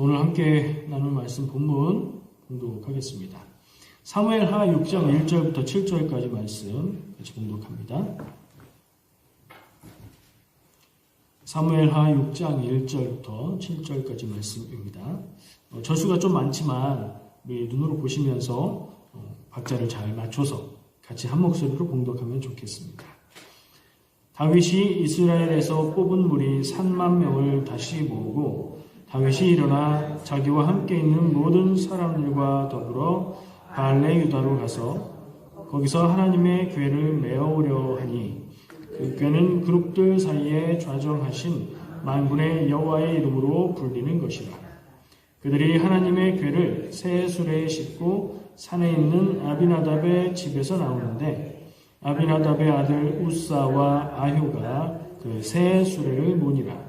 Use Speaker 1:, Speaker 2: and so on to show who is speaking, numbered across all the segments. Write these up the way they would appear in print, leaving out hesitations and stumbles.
Speaker 1: 오늘 함께 나눌 말씀 본문 봉독하겠습니다. 사무엘하 6장 1절부터 7절까지 말씀 같이 봉독합니다. 사무엘하 6장 1절부터 7절까지 말씀입니다. 절수가 좀 많지만 우리 눈으로 보시면서 박자를 잘 맞춰서 같이 한 목소리로 봉독하면 좋겠습니다. 다윗이 이스라엘에서 뽑은 무리 3만 명을 다시 모으고 다윗이 일어나 자기와 함께 있는 모든 사람들과 더불어 발레 유다로 가서 거기서 하나님의 궤를 메어오려 하니 그 궤는 그룹들 사이에 좌정하신 만군의 여호와의 이름으로 불리는 것이라. 그들이 하나님의 궤를 새 수레에 싣고 산에 있는 아비나답의 집에서 나오는데 아비나답의 아들 우사와 아효가 그 새 수레를 모니라.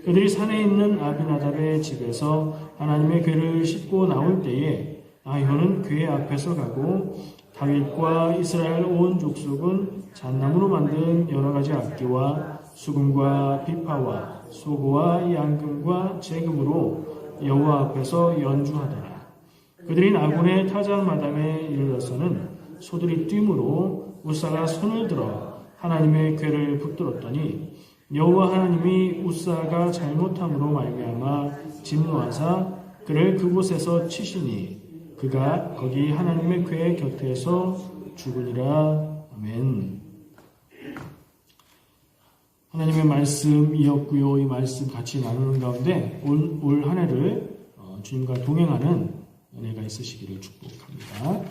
Speaker 1: 그들이 산에 있는 아비나답의 집에서 하나님의 궤를 싣고 나올 때에 아효는 궤 앞에서 가고 다윗과 이스라엘 온 족속은 잣나무로 만든 여러 가지 악기와 수금과 비파와 소고와 양금과 재금으로 여호와 앞에서 연주하더라. 그들이 나군의 타작마당에 이르러서는 소들이 뛰므로 우사가 손을 들어 하나님의 궤를 붙들었더니 여호와 하나님이 우사가 잘못함으로 말미암아 진노하사 그를 그곳에서 치시니 그가 거기 하나님의 궤 곁에서 죽으니라. 아멘. 하나님의 말씀이었고요. 이 말씀 같이 나누는 가운데 올 한 해를 주님과 동행하는 은혜가 있으시기를 축복합니다.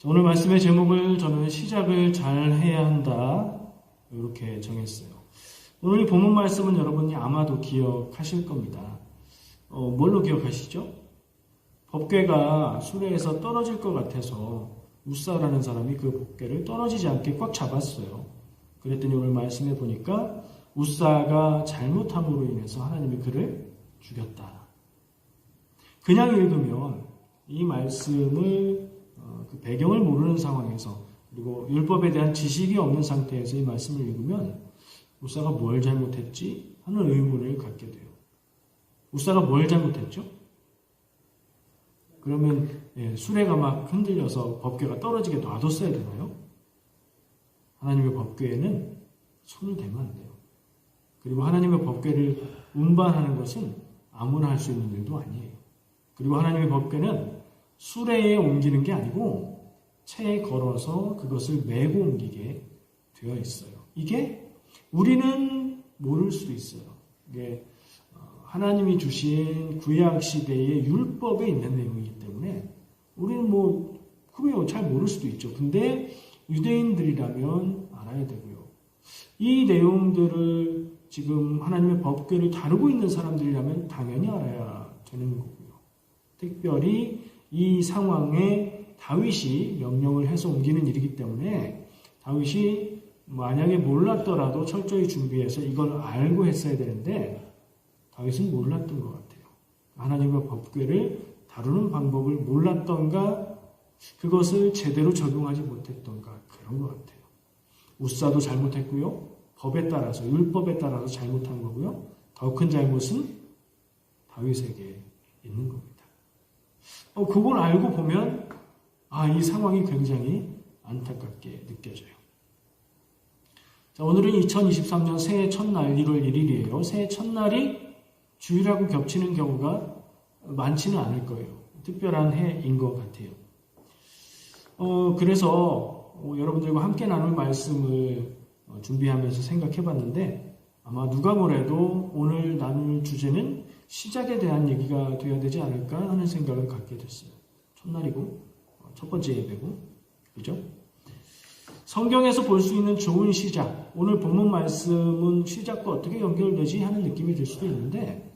Speaker 1: 오늘 말씀의 제목을 저는 시작을 잘 해야 한다 이렇게 정했어요. 오늘 이 본문 말씀은 여러분이 아마도 기억하실 겁니다. 뭘로 기억하시죠? 법궤가 수레에서 떨어질 것 같아서 우사라는 사람이 그 법궤를 떨어지지 않게 꽉 잡았어요. 그랬더니 오늘 말씀에 보니까 우사가 잘못함으로 인해서 하나님이 그를 죽였다. 그냥 읽으면 이 말씀을 그 배경을 모르는 상황에서 그리고 율법에 대한 지식이 없는 상태에서 이 말씀을 읽으면 우사가 뭘 잘못했지 하는 의문을 갖게 돼요. 우사가 뭘 잘못했죠? 그러면 수레가 막 흔들려서 법궤가 떨어지게 놔뒀어야 되나요? 하나님의 법궤에는 손을 대면 안 돼요. 그리고 하나님의 법궤를 운반하는 것은 아무나 할 수 있는 일도 아니에요. 그리고 하나님의 법궤는 수레에 옮기는 게 아니고 차에 걸어서 그것을 메고 옮기게 되어 있어요. 이게 우리는 모를 수도 있어요. 이게 하나님이 주신 구약 시대의 율법에 있는 내용이기 때문에 우리는 그래요, 잘 모를 수도 있죠. 근데 유대인들이라면 알아야 되고요. 이 내용들을 지금 하나님의 법궤를 다루고 있는 사람들이라면 당연히 알아야 되는 거고요. 특별히 이 상황에 다윗이 명령을 해서 옮기는 일이기 때문에 다윗이 만약에 몰랐더라도 철저히 준비해서 이걸 알고 했어야 되는데 다윗은 몰랐던 것 같아요. 하나님의 법궤를 다루는 방법을 몰랐던가 그것을 제대로 적용하지 못했던가 그런 것 같아요. 우사도 잘못했고요. 법에 따라서 율법에 따라서 잘못한 거고요. 더 큰 잘못은 다윗에게 있는 겁니다. 그걸 알고 보면 이 상황이 굉장히 안타깝게 느껴져요. 자, 오늘은 2023년 새해 첫날 1월 1일이에요. 새해 첫날이 주일하고 겹치는 경우가 많지는 않을 거예요. 특별한 해인 것 같아요. 그래서 여러분들과 함께 나눌 말씀을 준비하면서 생각해 봤는데 아마 누가 뭐래도 오늘 나눌 주제는 시작에 대한 얘기가 되어야 되지 않을까 하는 생각을 갖게 됐어요. 첫날이고 첫 번째 예배고 그죠? 성경에서 볼 수 있는 좋은 시작, 오늘 본문 말씀은 시작과 어떻게 연결되지 하는 느낌이 들 수도 있는데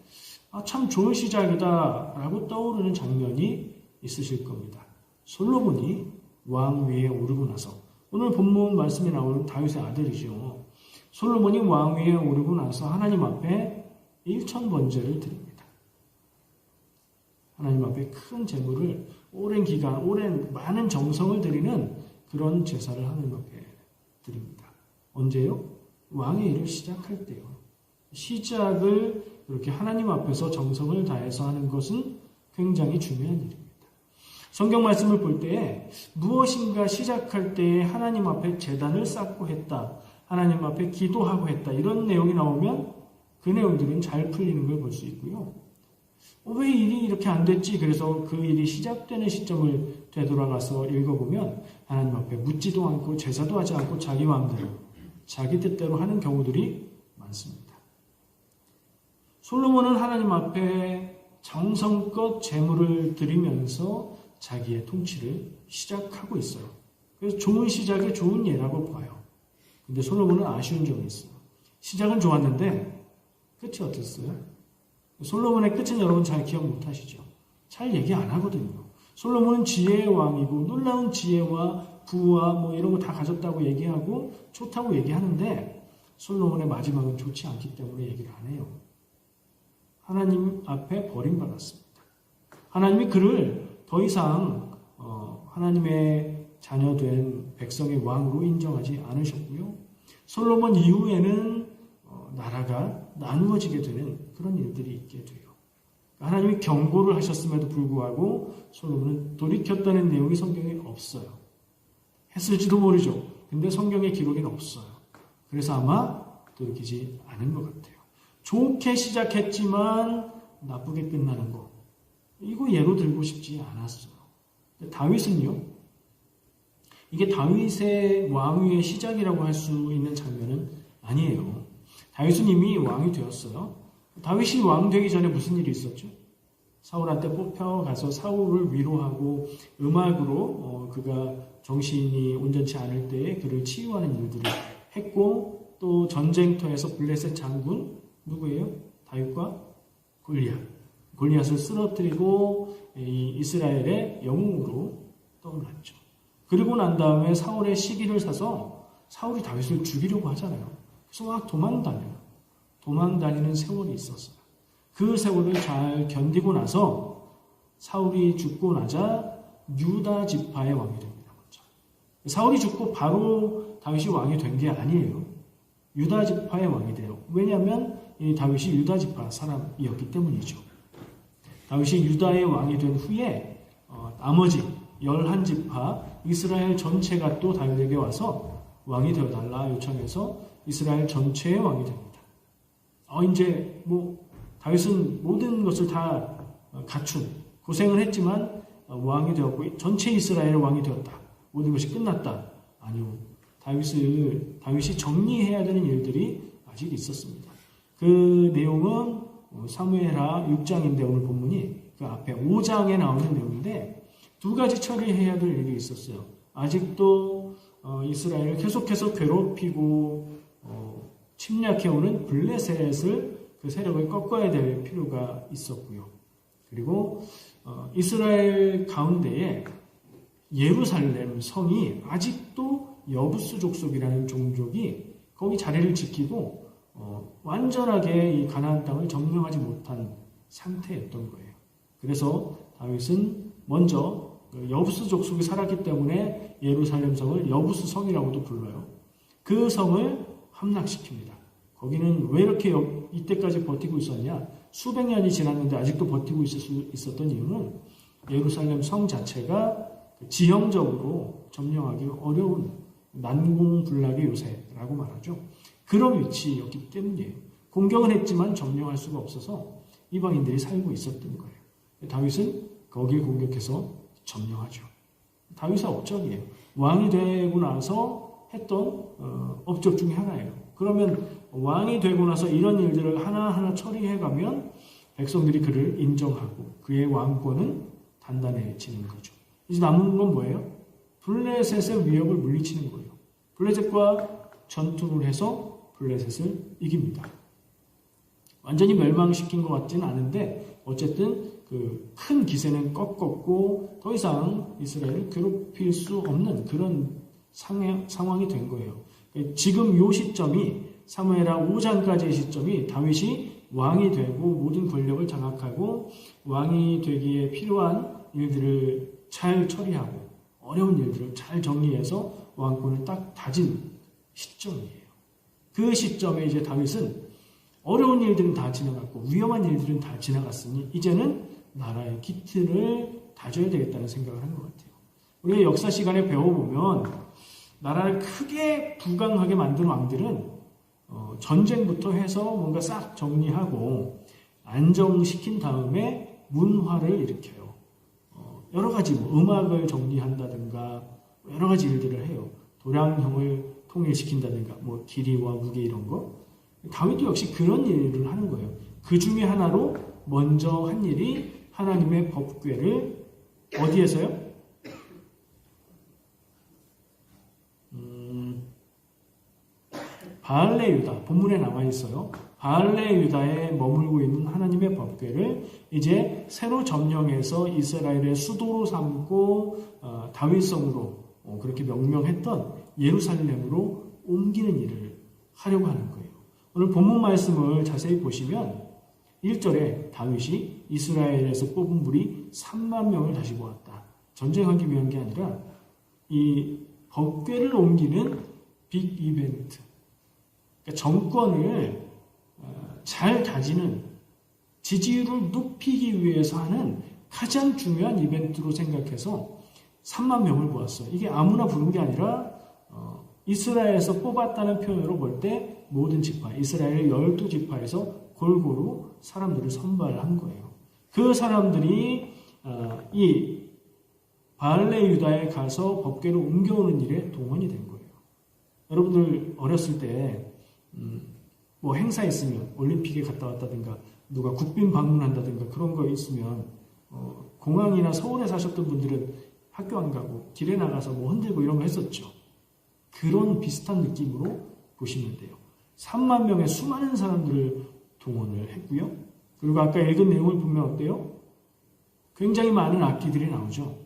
Speaker 1: 참 좋은 시작이다 라고 떠오르는 장면이 있으실 겁니다. 솔로몬이 왕 위에 오르고 나서 오늘 본문 말씀에 나오는 다윗의 아들이죠. 솔로몬이 왕 위에 오르고 나서 하나님 앞에 일천번제를 드립니다. 하나님 앞에 큰 제물을 오랜 기간, 오랜 많은 정성을 드리는 그런 제사를 하나님 앞에 드립니다. 언제요? 왕의 일을 시작할 때요. 시작을 그렇게 하나님 앞에서 정성을 다해서 하는 것은 굉장히 중요한 일입니다. 성경 말씀을 볼 때에 무엇인가 시작할 때에 하나님 앞에 제단을 쌓고 했다, 하나님 앞에 기도하고 했다, 이런 내용이 나오면 그 내용들은 잘 풀리는 걸 볼 수 있고요. 왜 일이 이렇게 안 됐지? 그래서 그 일이 시작되는 시점을 되돌아가서 읽어보면 하나님 앞에 묻지도 않고 제사도 하지 않고 자기 마음대로, 자기 뜻대로 하는 경우들이 많습니다. 솔로몬은 하나님 앞에 정성껏 제물을 드리면서 자기의 통치를 시작하고 있어요. 그래서 좋은 시작이 좋은 예라고 봐요. 근데 솔로몬은 아쉬운 점이 있어요. 시작은 좋았는데 끝이 어땠어요? 솔로몬의 끝은 여러분 잘 기억 못하시죠? 잘 얘기 안 하거든요. 솔로몬은 지혜의 왕이고 놀라운 지혜와 부와 뭐 이런 거 다 가졌다고 얘기하고 좋다고 얘기하는데 솔로몬의 마지막은 좋지 않기 때문에 얘기를 안 해요. 하나님 앞에 버림받았습니다. 하나님이 그를 더 이상 하나님의 자녀된 백성의 왕으로 인정하지 않으셨고요. 솔로몬 이후에는 나라가 나누어지게 되는 그런 일들이 있게 돼요. 하나님이 경고를 하셨음에도 불구하고 솔로몬은 돌이켰다는 내용이 성경에 없어요. 했을지도 모르죠. 근데 성경에 기록에는 없어요. 그래서 아마 돌이키지 않은 것 같아요. 좋게 시작했지만 나쁘게 끝나는 거, 이거 예로 들고 싶지 않았어요. 다윗은요, 이게 다윗의 왕위의 시작이라고 할 수 있는 장면은 아니에요. 다윗은 이미 왕이 되었어요. 다윗이 왕 되기 전에 무슨 일이 있었죠? 사울한테 뽑혀가서 사울을 위로하고 음악으로 그가 정신이 온전치 않을 때에 그를 치유하는 일들을 했고, 또 전쟁터에서 블레셋 장군 누구예요? 다윗과 골리앗을 쓰러뜨리고 이스라엘의 영웅으로 떠올랐죠. 그리고 난 다음에 사울의 시기를 사서 사울이 다윗을 죽이려고 하잖아요. 그래서 막 도망다니는 세월이 있었어요. 그 세월을 잘 견디고 나서 사울이 죽고 나자 유다 지파의 왕이 됩니다. 먼저. 사울이 죽고 바로 다윗이 왕이 된 게 아니에요. 유다 지파의 왕이 돼요. 왜냐하면 이 다윗이 유다 지파 사람이었기 때문이죠. 다윗이 유다의 왕이 된 후에 나머지 11지파 이스라엘 전체가 또 다윗에게 와서 왕이 되어달라 요청해서 이스라엘 전체의 왕이 됩니다. 이제 다윗은 모든 것을 다 갖춘, 고생을 했지만 왕이 되었고 전체 이스라엘의 왕이 되었다. 모든 것이 끝났다. 아니요. 다윗이 정리해야 되는 일들이 아직 있었습니다. 그 내용은 사무엘하 6장인데 오늘 본문이 그 앞에 5장에 나오는 내용인데 두 가지 처리해야 될 일이 있었어요. 아직도 이스라엘을 계속해서 괴롭히고 침략해오는 블레셋을 그 세력을 꺾어야 될 필요가 있었고요. 그리고 이스라엘 가운데에 예루살렘 성이 아직도 여부스 족속이라는 종족이 거기 자리를 지키고 완전하게 이 가나안 땅을 점령하지 못한 상태였던 거예요. 그래서 다윗은 먼저 여부스 족속이 살았기 때문에 예루살렘 성을 여부스 성이라고도 불러요. 그 성을 함락시킵니다. 거기는 왜 이렇게 이때까지 버티고 있었냐? 수백 년이 지났는데 아직도 버티고 있었던 이유는 예루살렘 성 자체가 지형적으로 점령하기 어려운 난공불락의 요새라고 말하죠. 그런 위치였기 때문이에요. 공격은 했지만 점령할 수가 없어서 이방인들이 살고 있었던 거예요. 다윗은 거길 공격해서 점령하죠. 다윗의 업적이에요. 왕이 되고 나서 했던 업적 중에 하나예요. 그러면 왕이 되고 나서 이런 일들을 하나하나 처리해가면 백성들이 그를 인정하고 그의 왕권은 단단해지는 거죠. 이제 남은 건 뭐예요? 블레셋의 위협을 물리치는 거예요. 블레셋과 전투를 해서 블레셋을 이깁니다. 완전히 멸망시킨 것 같지는 않은데 어쨌든 그 큰 기세는 꺾었고 더 이상 이스라엘을 괴롭힐 수 없는 그런 상황이 된 거예요. 지금 이 시점이 사무엘하 5장까지의 시점이 다윗이 왕이 되고 모든 권력을 장악하고 왕이 되기에 필요한 일들을 잘 처리하고 어려운 일들을 잘 정리해서 왕권을 딱 다진 시점이에요. 그 시점에 이제 다윗은 어려운 일들은 다 지나갔고 위험한 일들은 다 지나갔으니 이제는 나라의 기틀을 다져야 되겠다는 생각을 한 것 같아요. 우리가 역사 시간에 배워보면 나라를 크게 부강하게 만든 왕들은 전쟁부터 해서 뭔가 싹 정리하고 안정시킨 다음에 문화를 일으켜요. 여러 가지 음악을 정리한다든가 여러 가지 일들을 해요. 도량형을 통일시킨다든가 기리와 무게 이런 거. 다윗도 역시 그런 일을 하는 거예요. 그 중에 하나로 먼저 한 일이 하나님의 법궤를 어디에서요? 바알레 유다, 본문에 나와 있어요. 바알레 유다에 머물고 있는 하나님의 법궤를 이제 새로 점령해서 이스라엘의 수도로 삼고 다윗성으로 그렇게 명명했던 예루살렘으로 옮기는 일을 하려고 하는 거예요. 오늘 본문 말씀을 자세히 보시면 1절에 다윗이 이스라엘에서 뽑은 무리 3만 명을 다시 모았다. 전쟁하기 위한 게 아니라 이 법궤를 옮기는 빅 이벤트, 그러니까 정권을 잘 다지는 지지율을 높이기 위해서 하는 가장 중요한 이벤트로 생각해서 3만 명을 모았어요. 이게 아무나 부른 게 아니라 이스라엘에서 뽑았다는 표현으로 볼 때 모든 지파, 이스라엘의 12지파에서 골고루 사람들을 선발한 거예요. 그 사람들이 이 바알레 유다에 가서 법궤를 옮겨오는 일에 동원이 된 거예요. 여러분들 어렸을 때 행사 있으면 올림픽에 갔다 왔다든가 누가 국빈 방문한다든가 그런 거 있으면 공항이나 서울에 사셨던 분들은 학교 안 가고 길에 나가서 흔들고 이런 거 했었죠. 그런 비슷한 느낌으로 보시면 돼요. 3만 명의 수많은 사람들을 동원을 했고요. 그리고 아까 읽은 내용을 보면 어때요? 굉장히 많은 악기들이 나오죠.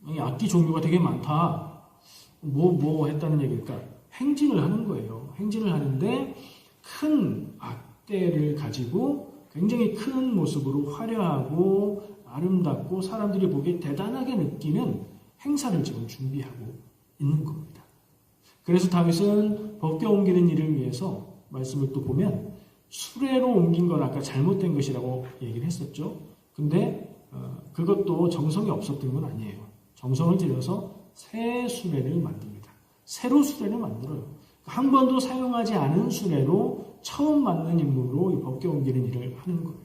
Speaker 1: 이 악기 종류가 되게 많다. 뭐 했다는 얘기일까? 행진을 하는 거예요. 행진을 하는데 큰 악대를 가지고 굉장히 큰 모습으로 화려하고 아름답고 사람들이 보기에 대단하게 느끼는 행사를 지금 준비하고 있는 겁니다. 그래서 다윗은 법궤 옮기는 일을 위해서 말씀을 또 보면 수레로 옮긴 건 아까 잘못된 것이라고 얘기를 했었죠. 근데 그것도 정성이 없었던 건 아니에요. 정성을 들여서 새 수레를 만듭니다. 새로 수레를 만들어요. 한 번도 사용하지 않은 수레로 처음 맡는 임무로 이 법궤 옮기는 일을 하는 거예요.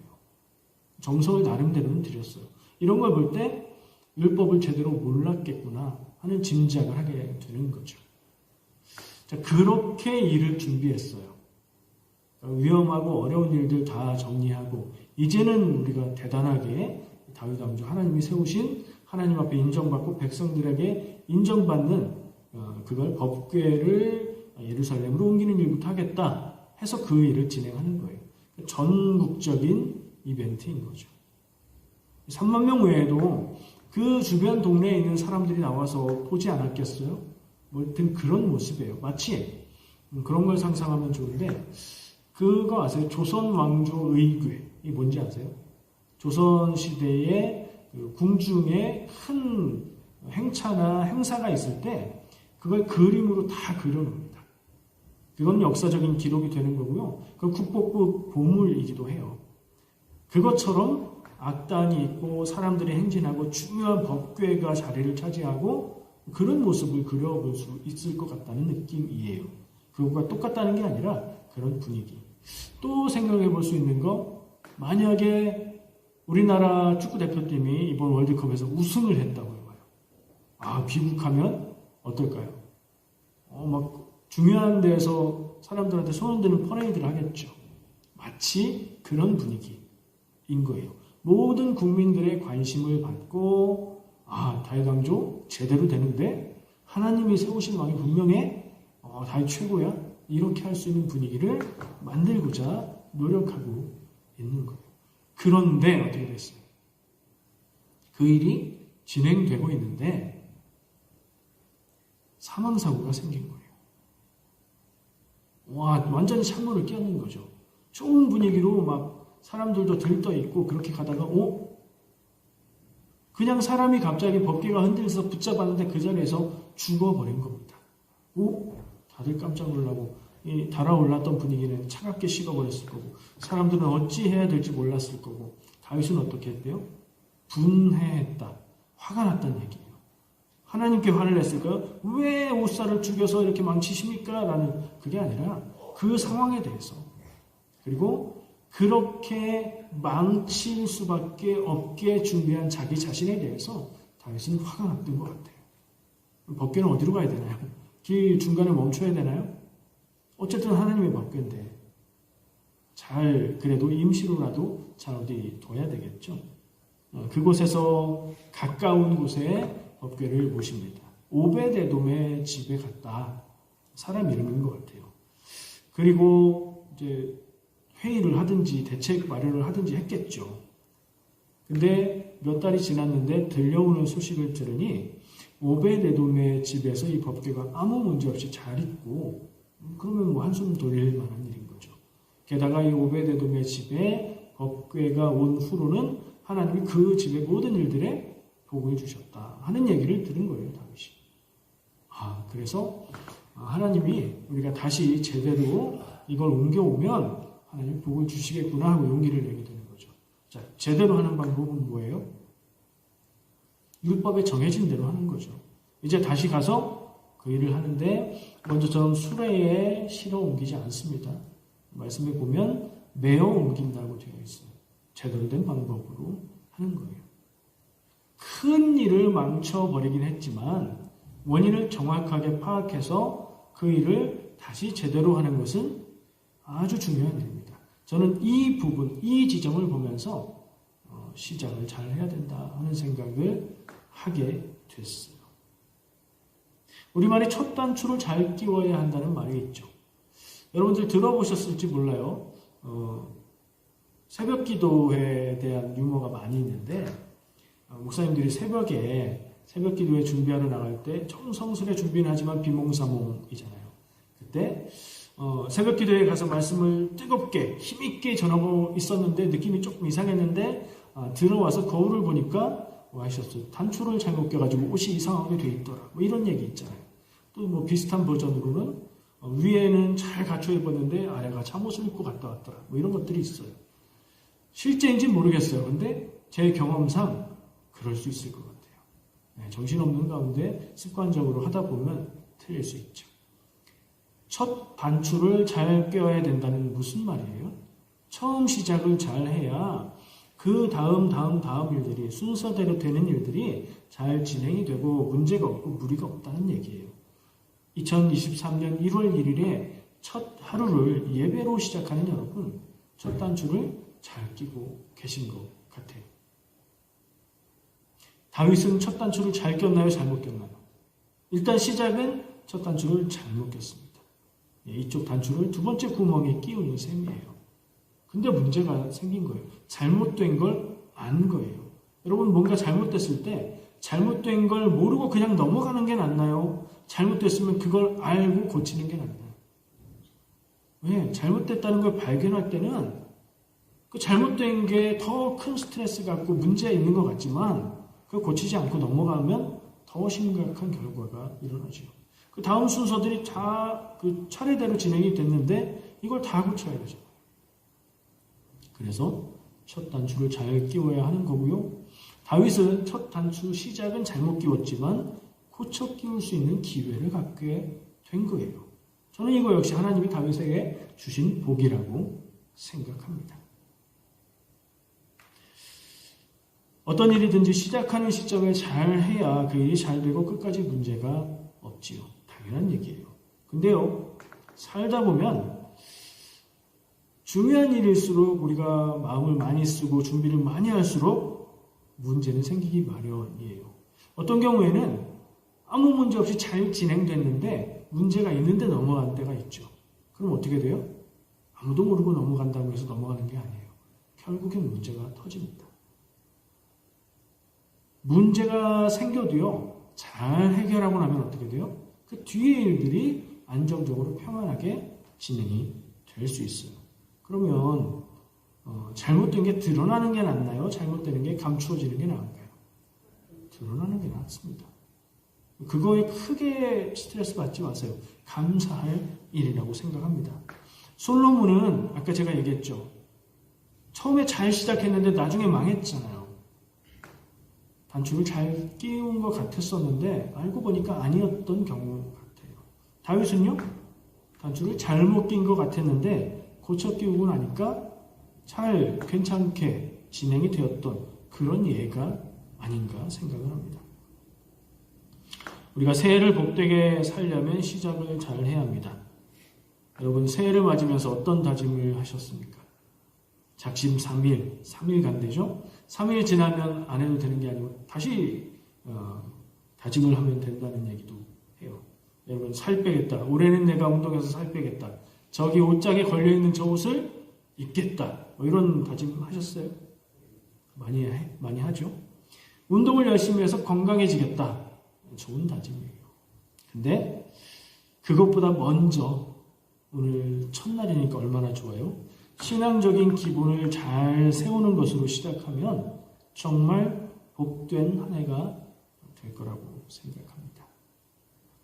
Speaker 1: 정성을 나름대로는 들였어요. 이런 걸 볼 때 율법을 제대로 몰랐겠구나 하는 짐작을 하게 되는 거죠. 자, 그렇게 일을 준비했어요. 위험하고 어려운 일들 다 정리하고 이제는 우리가 대단하게 다윗 왕조 하나님이 세우신 하나님 앞에 인정받고 백성들에게 인정받는 그걸 법궤를 예루살렘으로 옮기는 일부터 하겠다 해서 그 일을 진행하는 거예요. 전국적인 이벤트인 거죠. 3만 명 외에도 그 주변 동네에 있는 사람들이 나와서 보지 않았겠어요? 하여튼 그런 모습이에요. 마치 그런 걸 상상하면 좋은데 그거 아세요? 조선 왕조 의궤. 이게 뭔지 아세요? 조선 시대에 그 궁중에 큰 행차나 행사가 있을 때 그걸 그림으로 다 그려놓습니다. 그건 역사적인 기록이 되는 거고요. 그 국보급 보물이기도 해요. 그것처럼 악단이 있고 사람들이 행진하고 중요한 법궤가 자리를 차지하고 그런 모습을 그려볼 수 있을 것 같다는 느낌이에요. 그것과 똑같다는 게 아니라 그런 분위기. 또 생각해 볼 수 있는 거, 만약에 우리나라 축구대표팀이 이번 월드컵에서 우승을 했다고 해봐요. 귀국하면 어떨까요? 중요한 데에서 사람들한테 손 흔드는 퍼레이드를 하겠죠. 마치 그런 분위기인 거예요. 모든 국민들의 관심을 받고 다윗 왕조 제대로 되는데 하나님이 세우신 왕이 분명해. 다윗 최고야. 이렇게 할 수 있는 분위기를 만들고자 노력하고 있는 거예요. 그런데 어떻게 됐어요? 그 일이 진행되고 있는데 사망사고가 생긴 거예요. 완전히 창문을 깨는 거죠. 좋은 분위기로 막 사람들도 들떠 있고 그렇게 가다가 그냥 사람이 갑자기 법궤가 흔들려서 붙잡았는데 그 자리에서 죽어버린 겁니다. 다들 깜짝 놀라고 이 달아올랐던 분위기는 차갑게 식어버렸을 거고 사람들은 어찌해야 될지 몰랐을 거고 다윗은 어떻게 했대요? 분해했다. 화가 났다는 얘기예요. 하나님께 화를 냈을까요? 왜 옷사를 죽여서 이렇게 망치십니까? 라는 그게 아니라 그 상황에 대해서 그리고 그렇게 망칠 수밖에 없게 준비한 자기 자신에 대해서 다윗은 화가 났던 것 같아요. 법궤는 어디로 가야 되나요? 길 중간에 멈춰야 되나요? 어쨌든 하나님의 법궤인데 잘 그래도 임시로라도 잘 어디 둬야 되겠죠. 그곳에서 가까운 곳에 법궤를 모십니다. 오베데돔의 집에 갔다. 사람 이름인 것 같아요. 그리고 이제 회의를 하든지 대책 마련을 하든지 했겠죠. 근데 몇 달이 지났는데 들려오는 소식을 들으니 오베데돔의 집에서 이 법궤가 아무 문제 없이 잘 있고 그러면 뭐 한숨 돌릴 만한 일인 거죠. 게다가 이 오베데돔의 집에 법궤가 온 후로는 하나님이 그 집의 모든 일들에 복을 주셨다 하는 얘기를 들은 거예요, 다윗이. 그래서 하나님이 우리가 다시 제대로 이걸 옮겨오면 하나님이 복을 주시겠구나 하고 용기를 내게 되는 거죠. 자, 제대로 하는 방법은 뭐예요? 율법에 정해진 대로 하는 거죠. 이제 다시 가서 그 일을 하는데 먼저처럼 수레에 실어 옮기지 않습니다. 말씀에 보면 메어 옮긴다고 되어 있어요. 제대로 된 방법으로 하는 거예요. 큰 일을 망쳐버리긴 했지만 원인을 정확하게 파악해서 그 일을 다시 제대로 하는 것은 아주 중요한 일입니다. 저는 이 부분, 이 지점을 보면서 시작을 잘 해야 된다 하는 생각을 하게 됐어요. 우리말에 첫 단추를 잘 끼워야 한다는 말이 있죠. 여러분들 들어보셨을지 몰라요. 새벽 기도에 대한 유머가 많이 있는데 목사님들이 새벽에 새벽 기도회 준비하러 나갈 때 정성스레 준비는 하지만 비몽사몽이잖아요. 그때 새벽 기도회에 가서 말씀을 뜨겁게 힘있게 전하고 있었는데 느낌이 조금 이상했는데 들어와서 거울을 보니까 하셨어요. 단추를 잘못 껴가지고 옷이 이상하게 돼 있더라. 뭐 이런 얘기 있잖아요. 또 뭐 비슷한 버전으로는 위에는 잘 갖춰 입었는데 아래가 잠옷을 입고 갔다 왔더라. 뭐 이런 것들이 있어요. 실제인지 모르겠어요. 근데 제 경험상 그럴 수 있을 것 같아요. 정신없는 가운데 습관적으로 하다 보면 틀릴 수 있죠. 첫 단추를 잘 껴야 된다는 무슨 말이에요? 처음 시작을 잘 해야 그 다음 일들이 순서대로 되는 일들이 잘 진행이 되고 문제가 없고 무리가 없다는 얘기예요. 2023년 1월 1일에 첫 하루를 예배로 시작하는 여러분, 첫 단추를 잘 끼고 계신 것 같아요. 다윗은 첫 단추를 잘 꼈나요? 잘못 꼈나요? 일단 시작은 첫 단추를 잘못 꼈습니다. 이쪽 단추를 두 번째 구멍에 끼우는 셈이에요. 근데 문제가 생긴 거예요. 잘못된 걸 안 거예요. 여러분 뭔가 잘못됐을 때 잘못된 걸 모르고 그냥 넘어가는 게 낫나요? 잘못됐으면 그걸 알고 고치는 게 낫나요? 왜? 잘못됐다는 걸 발견할 때는 그 잘못된 게 더 큰 스트레스 같고 문제가 있는 것 같지만 그걸 고치지 않고 넘어가면 더 심각한 결과가 일어나죠. 그 다음 순서들이 다 그 차례대로 진행이 됐는데 이걸 다 고쳐야 되죠. 그래서 첫 단추를 잘 끼워야 하는 거고요. 다윗은 첫 단추 시작은 잘못 끼웠지만 고쳐 끼울 수 있는 기회를 갖게 된 거예요. 저는 이거 역시 하나님이 다윗에게 주신 복이라고 생각합니다. 어떤 일이든지 시작하는 시점에 잘 해야 그 일이 잘 되고 끝까지 문제가 없지요. 당연한 얘기예요. 근데요, 살다 보면 중요한 일일수록 우리가 마음을 많이 쓰고 준비를 많이 할수록 문제는 생기기 마련이에요. 어떤 경우에는 아무 문제 없이 잘 진행됐는데 문제가 있는데 넘어간 때가 있죠. 그럼 어떻게 돼요? 아무도 모르고 넘어간다고 해서 넘어가는 게 아니에요. 결국엔 문제가 터집니다. 문제가 생겨도요, 잘 해결하고 나면 어떻게 돼요? 그 뒤의 일들이 안정적으로 평안하게 진행이 될 수 있어요. 그러면 잘못된 게 드러나는 게 낫나요? 잘못되는 게 감추어지는 게 나은가요? 드러나는 게 낫습니다. 그거에 크게 스트레스 받지 마세요. 감사할 일이라고 생각합니다. 솔로몬은 아까 제가 얘기했죠. 처음에 잘 시작했는데 나중에 망했잖아요. 단추를 잘 끼운 것 같았었는데 알고 보니까 아니었던 경우 같아요. 다윗은요? 단추를 잘못 낀 것 같았는데 고쳐 끼우고 나니까 잘 괜찮게 진행이 되었던 그런 예가 아닌가 생각을 합니다. 우리가 새해를 복되게 살려면 시작을 잘 해야 합니다. 여러분 새해를 맞으면서 어떤 다짐을 하셨습니까? 작심 3일간 되죠? 3일 지나면 안 해도 되는 게 아니고 다시 다짐을 하면 된다는 얘기도 해요. 여러분 살 빼겠다. 올해는 내가 운동해서 살 빼겠다. 저기 옷장에 걸려있는 저 옷을 입겠다. 뭐 이런 다짐 하셨어요? 많이 하죠. 운동을 열심히 해서 건강해지겠다. 좋은 다짐이에요. 근데 그것보다 먼저 오늘 첫날이니까 얼마나 좋아요? 신앙적인 기본을 잘 세우는 것으로 시작하면 정말 복된 한 해가 될 거라고 생각합니다.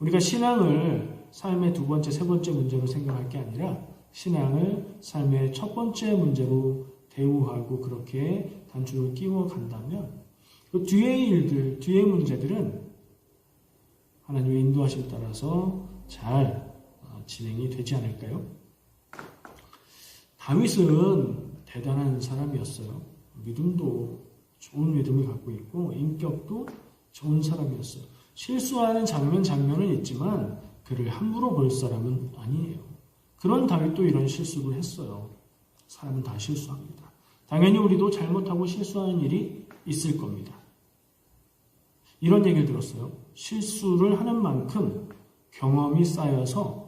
Speaker 1: 우리가 신앙을 삶의 두 번째, 세 번째 문제로 생각할 게 아니라 신앙을 삶의 첫 번째 문제로 대우하고 그렇게 단추를 끼워 간다면 그 뒤의 일들, 뒤의 문제들은 하나님의 인도하심 따라서 잘 진행이 되지 않을까요? 다윗은 대단한 사람이었어요. 믿음도 좋은 믿음을 갖고 있고 인격도 좋은 사람이었어요. 실수하는 장면은 있지만 그를 함부로 볼 사람은 아니에요. 그런 다윗도 이런 실수를 했어요. 사람은 다 실수합니다. 당연히 우리도 잘못하고 실수하는 일이 있을 겁니다. 이런 얘기를 들었어요. 실수를 하는 만큼 경험이 쌓여서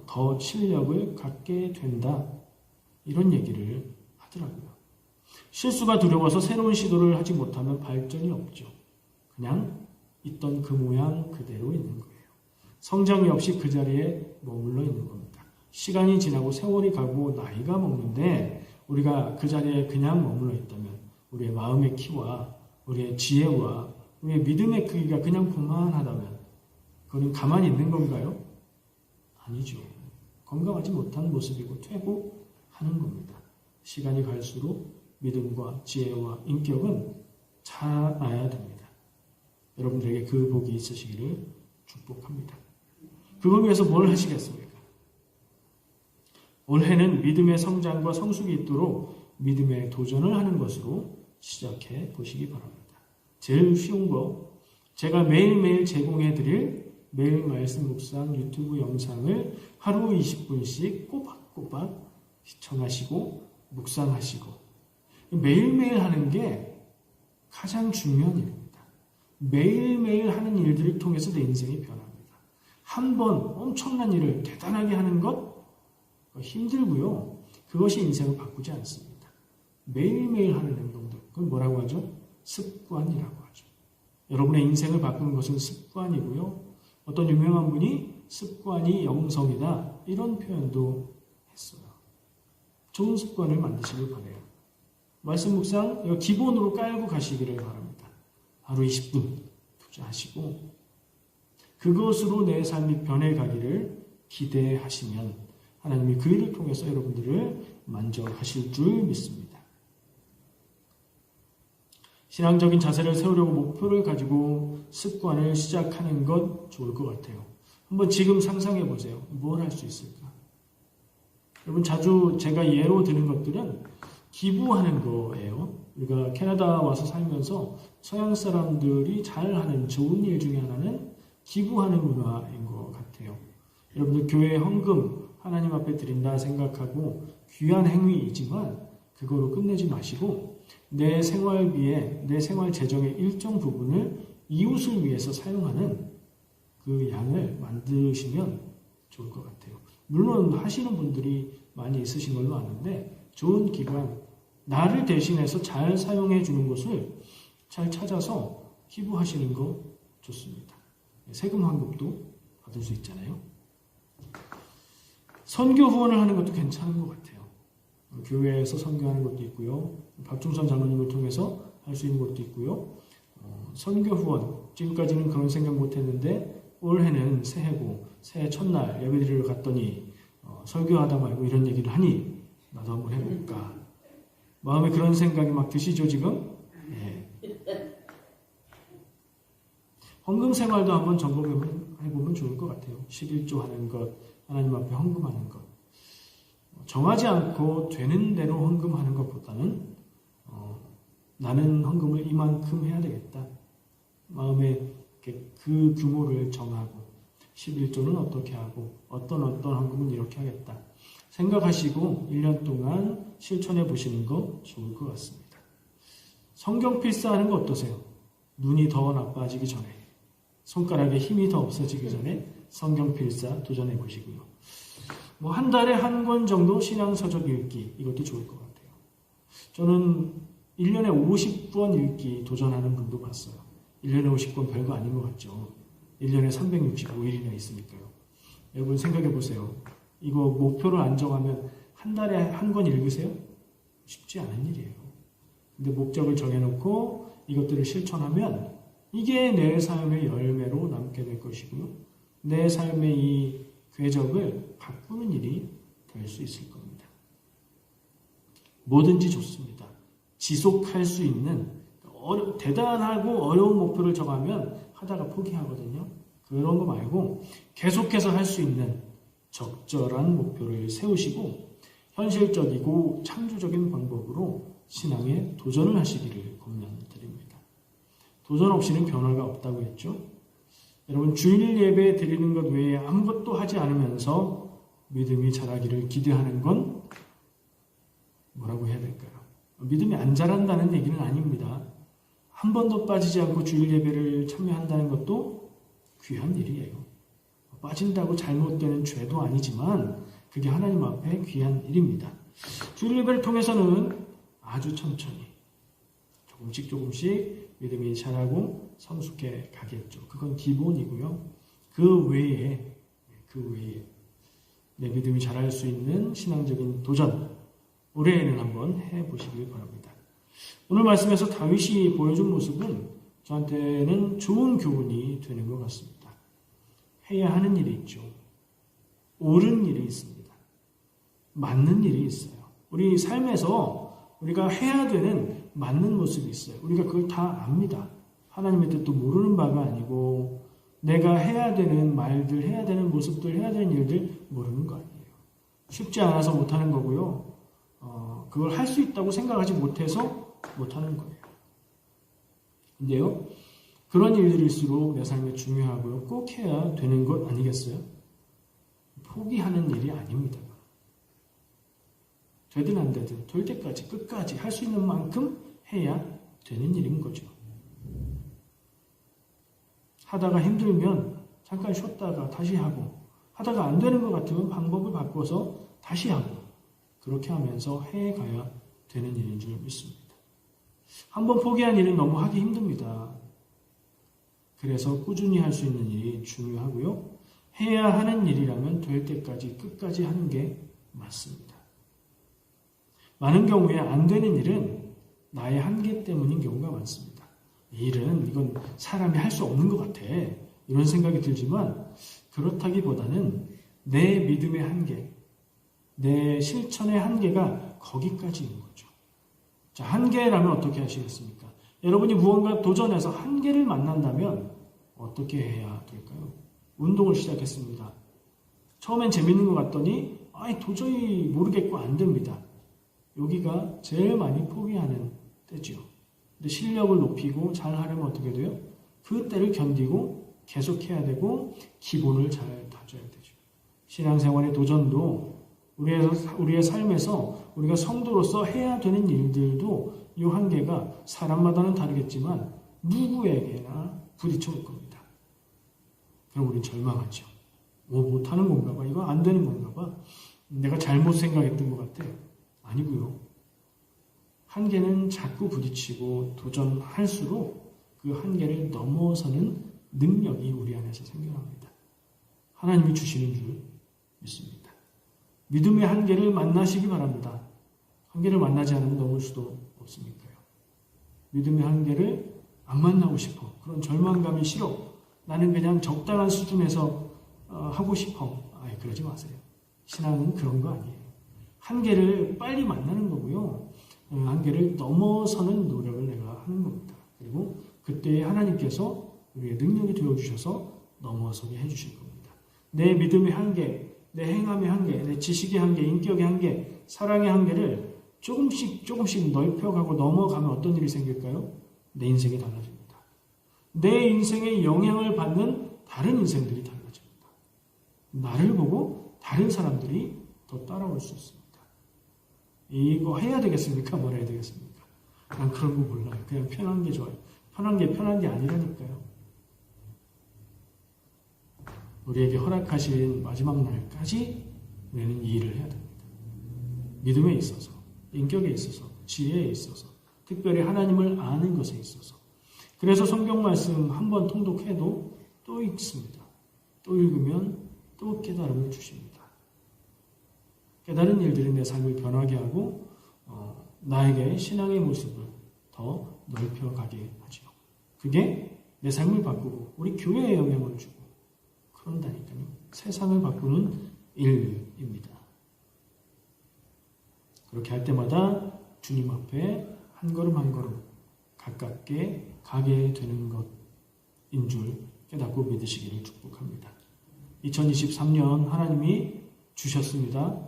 Speaker 1: 더 실력을 갖게 된다. 이런 얘기를 하더라고요. 실수가 두려워서 새로운 시도를 하지 못하면 발전이 없죠. 그냥 있던 그 모양 그대로 있는 거예요. 성장이 없이 그 자리에 머물러 있는 겁니다. 시간이 지나고 세월이 가고 나이가 먹는데 우리가 그 자리에 그냥 머물러 있다면 우리의 마음의 키와 우리의 지혜와 우리의 믿음의 크기가 그냥 그만하다면 그건 가만히 있는 건가요? 아니죠. 건강하지 못한 모습이고 퇴보하는 겁니다. 시간이 갈수록 믿음과 지혜와 인격은 자라나야 됩니다. 여러분들에게 그 복이 있으시기를 축복합니다. 그걸 위해서 뭘 하시겠습니까? 올해는 믿음의 성장과 성숙이 있도록 믿음의 도전을 하는 것으로 시작해 보시기 바랍니다. 제일 쉬운 거, 제가 매일매일 제공해드릴 매일 말씀 묵상 유튜브 영상을 하루 20분씩 꼬박꼬박 시청하시고 묵상하시고 매일매일 하는 게 가장 중요한 일입니다. 매일매일 하는 일들을 통해서 내 인생이 변합니다. 한 번 엄청난 일을 대단하게 하는 것 힘들고요. 그것이 인생을 바꾸지 않습니다. 매일매일 하는 행동들, 그건 뭐라고 하죠? 습관이라고 하죠. 여러분의 인생을 바꾸는 것은 습관이고요. 어떤 유명한 분이 습관이 영성이다 이런 표현도 했어요. 좋은 습관을 만드시길 바라요. 말씀 묵상 기본으로 깔고 가시기를 바랍니다. 하루 20분 투자하시고 그것으로 내 삶이 변해가기를 기대하시면 하나님이 그 일을 통해서 여러분들을 만족하실 줄 믿습니다. 신앙적인 자세를 세우려고 목표를 가지고 습관을 시작하는 것 좋을 것 같아요. 한번 지금 상상해 보세요. 뭘 할 수 있을까? 여러분 자주 제가 예로 드는 것들은 기부하는 거예요. 우리가 캐나다 와서 살면서 서양 사람들이 잘하는 좋은 일 중에 하나는 기부하는 문화인 것 같아요. 여러분들 교회 헌금 하나님 앞에 드린다 생각하고 귀한 행위이지만 그거로 끝내지 마시고 내 생활비에 내 생활 재정의 일정 부분을 이웃을 위해서 사용하는 그 양을 만드시면 좋을 것 같아요. 물론 하시는 분들이 많이 있으신 걸로 아는데 좋은 기관, 나를 대신해서 잘 사용해 주는 곳을 잘 찾아서 기부하시는 거 좋습니다. 세금 환급도 받을 수 있잖아요. 선교 후원을 하는 것도 괜찮은 것 같아요. 교회에서 선교하는 것도 있고요. 박중선 장로님을 통해서 할 수 있는 것도 있고요. 선교 후원, 지금까지는 그런 생각 못했는데 올해는 새해고 새해 첫날 예배드리러 갔더니 설교하다 말고 이런 얘기를 하니 나도 한번 해볼까. 마음에 그런 생각이 막 드시죠 지금? 네. 헌금 생활도 한번 점검해보면 좋을 것 같아요. 11조 하는 것, 하나님 앞에 헌금하는 것. 정하지 않고 되는 대로 헌금하는 것보다는 나는 헌금을 이만큼 해야 되겠다. 마음에 그 규모를 정하고 11조는 어떻게 하고 어떤 헌금은 이렇게 하겠다. 생각하시고 1년 동안 실천해 보시는 거 좋을 것 같습니다. 성경 필사하는 거 어떠세요? 눈이 더 나빠지기 전에, 손가락에 힘이 더 없어지기 전에 성경 필사 도전해 보시고요. 한 달에 한 권 정도 신앙서적 읽기, 이것도 좋을 것 같아요. 저는 1년에 50권 읽기 도전하는 분도 봤어요. 1년에 50권 별거 아닌 것 같죠. 1년에 365일이나 있으니까요. 여러분 생각해 보세요. 이거 목표를 안 정하면 한 달에 한 권 읽으세요? 쉽지 않은 일이에요. 근데 목적을 정해놓고 이것들을 실천하면 이게 내 삶의 열매로 남게 될 것이고요. 내 삶의 이 궤적을 바꾸는 일이 될 수 있을 겁니다. 뭐든지 좋습니다. 지속할 수 있는 대단하고 어려운 목표를 정하면 하다가 포기하거든요. 그런 거 말고 계속해서 할 수 있는 적절한 목표를 세우시고 현실적이고 창조적인 방법으로 신앙에 도전을 하시기를 권면드립니다. 도전 없이는 변화가 없다고 했죠. 여러분 주일 예배 드리는 것 외에 아무것도 하지 않으면서 믿음이 자라기를 기대하는 건 뭐라고 해야 될까요? 믿음이 안 자란다는 얘기는 아닙니다. 한 번도 빠지지 않고 주일 예배를 참여한다는 것도 귀한 일이에요. 빠진다고 잘못되는 죄도 아니지만 그게 하나님 앞에 귀한 일입니다. 주일 예배를 통해서는 아주 천천히 조금씩 믿음이 자라고 성숙해 가겠죠. 그건 기본이고요. 그 외에 내 믿음이 자랄 수 있는 신앙적인 도전, 올해에는 한번 해보시길 바랍니다. 오늘 말씀에서 다윗이 보여준 모습은 저한테는 좋은 교훈이 되는 것 같습니다. 해야 하는 일이 있죠. 옳은 일이 있습니다. 맞는 일이 있어요. 우리 삶에서 우리가 해야 되는 맞는 모습이 있어요. 우리가 그걸 다 압니다. 하나님의 뜻도 모르는 바가 아니고 내가 해야 되는 말들, 해야 되는 모습들, 해야 되는 일들 모르는 거 아니에요. 쉽지 않아서 못하는 거고요. 그걸 할 수 있다고 생각하지 못해서 못하는 거예요. 근데요, 그런 일들일수록 내 삶에 중요하고요. 꼭 해야 되는 것 아니겠어요? 포기하는 일이 아닙니다. 되든 안 되든 될 때까지 끝까지 할 수 있는 만큼 해야 되는 일인 거죠. 하다가 힘들면 잠깐 쉬었다가 다시 하고, 하다가 안 되는 것 같으면 방법을 바꿔서 다시 하고, 그렇게 하면서 해가야 되는 일인 줄 믿습니다. 한번 포기한 일은 너무 하기 힘듭니다. 그래서 꾸준히 할 수 있는 일이 중요하고요. 해야 하는 일이라면 될 때까지 끝까지 하는 게 맞습니다. 많은 경우에 안 되는 일은 나의 한계 때문인 경우가 많습니다. 이건 사람이 할 수 없는 것 같아. 이런 생각이 들지만 그렇다기보다는 내 믿음의 한계, 내 실천의 한계가 거기까지인 거죠. 자, 한계라면 어떻게 하시겠습니까? 여러분이 무언가 도전해서 한계를 만난다면 어떻게 해야 될까요? 운동을 시작했습니다. 처음엔 재밌는 것 같더니 도저히 모르겠고 안 됩니다. 여기가 제일 많이 포기하는 때죠. 근데 실력을 높이고 잘 하려면 어떻게 돼요? 그 때를 견디고 계속해야 되고 기본을 잘 다져야 되죠. 신앙생활의 도전도 우리의 삶에서 우리가 성도로서 해야 되는 일들도 이 한계가 사람마다는 다르겠지만 누구에게나 부딪혀 올 겁니다. 그럼 우리는 절망하죠. 못하는 건가 봐. 이거 안 되는 건가 봐. 내가 잘못 생각했던 것 같아. 아니고요. 한계는 자꾸 부딪히고 도전할수록 그 한계를 넘어서는 능력이 우리 안에서 생겨납니다. 하나님이 주시는 줄 믿습니다. 믿음의 한계를 만나시기 바랍니다. 한계를 만나지 않으면 넘을 수도 없으니까요. 믿음의 한계를 안 만나고 싶어. 그런 절망감이 싫어. 나는 그냥 적당한 수준에서 하고 싶어. 그러지 마세요. 신앙은 그런 거 아니에요. 한계를 빨리 만나는 거고요. 한계를 넘어서는 노력을 내가 하는 겁니다. 그리고 그때 하나님께서 우리의 능력이 되어주셔서 넘어서게 해주실 겁니다. 내 믿음의 한계, 내 행함의 한계, 내 지식의 한계, 인격의 한계, 사랑의 한계를 조금씩 넓혀가고 넘어가면 어떤 일이 생길까요? 내 인생이 달라집니다. 내 인생에 영향을 받는 다른 인생들이 달라집니다. 나를 보고 다른 사람들이 더 따라올 수 있습니다. 이거 해야 되겠습니까? 뭘 해야 되겠습니까? 난 그런 거 몰라요. 그냥 편한 게 좋아요. 편한 게 아니라니까요. 우리에게 허락하신 마지막 날까지 우리는 이 일을 해야 됩니다. 믿음에 있어서, 인격에 있어서, 지혜에 있어서, 특별히 하나님을 아는 것에 있어서. 그래서 성경 말씀 한 번 통독해도 또 읽습니다. 또 읽으면 또 깨달음을 주십니다. 깨달은 일들이 내 삶을 변하게 하고 나에게 신앙의 모습을 더 넓혀가게 하죠. 그게 내 삶을 바꾸고 우리 교회에 영향을 주고 그런다니까요. 세상을 바꾸는 일입니다. 그렇게 할 때마다 주님 앞에 한 걸음 한 걸음 가깝게 가게 되는 것인 줄 깨닫고 믿으시기를 축복합니다. 2023년 하나님이 주셨습니다.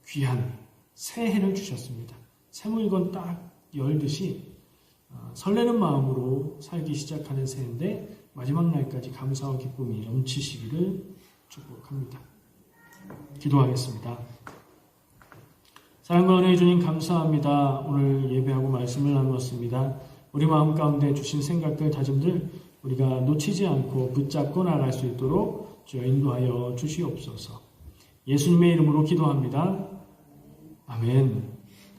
Speaker 1: 귀한 새해를 주셨습니다. 새물건 딱 열듯이 설레는 마음으로 살기 시작하는 새해인데 마지막 날까지 감사와 기쁨이 넘치시기를 축복합니다. 기도하겠습니다. 사랑과 은혜의 주님 감사합니다. 오늘 예배하고 말씀을 나누었습니다. 우리 마음 가운데 주신 생각들, 다짐들 우리가 놓치지 않고 붙잡고 나갈 수 있도록 주여 인도하여 주시옵소서. 예수님의 이름으로 기도합니다. 아멘.